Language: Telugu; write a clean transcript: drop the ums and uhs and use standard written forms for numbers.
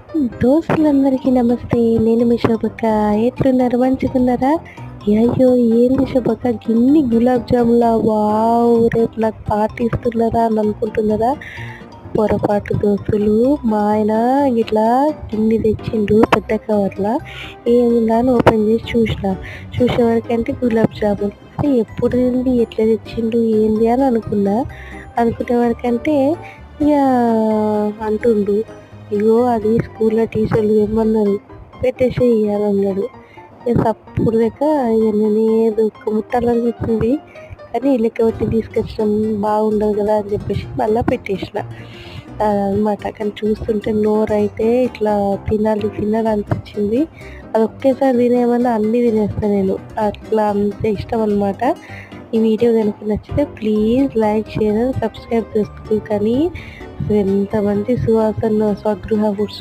దోస్తులందరికీ నమస్తే. నేను మీ శోభక్క. ఎట్లున్నారు? మంచిగున్నారా? అయ్యో! ఏంది శోభక్క గిన్ని గులాబ్ జాములా? వావ్! రేపు నాకు పార్టీ ఇస్తున్నారా అని అనుకుంటున్నారా? పొరపాటు దోస్తులు. మా ఆయన ఇట్లా గిన్ని తెచ్చిండు పెద్ద కవర్‌లా. ఏముందా అని ఓపెన్ చేసి చూసేవరకంటే గులాబ్ జామున్. ఎప్పుడు తింది? ఎట్లా తెచ్చిండు? ఏంది అని అనుకున్నా. అనుకునే వరకంటే ఇక అంటుండు, ఇగో అది స్కూల్లో టీచర్లు తెమ్మన్నారు, పెట్టేసేయి అని అన్నాడు. ఇక సప్పుడు లెక్క ఇక నేను ఏదో ముట్టాలని చెప్పింది కానీ లెక్క పెట్టి తీసుకొచ్చినాం, బాగుండదు కదా అని చెప్పేసి మళ్ళీ పెట్టేసిన అనమాట. కానీ చూస్తుంటే నోరైతే ఇట్లా తినాలి అనిపించింది. అది ఒకేసారి తినేమన్నా అన్నీ తినేస్తాను నేను, అట్లా అంత ఇష్టం అనమాట. ఈ వీడియో కనుక నచ్చితే ప్లీజ్ లైక్, షేర్, సబ్స్క్రైబ్ చేసుకో. కానీ అసలు ఎంత మంచి సువాసన స్వగృహ ఫుడ్స్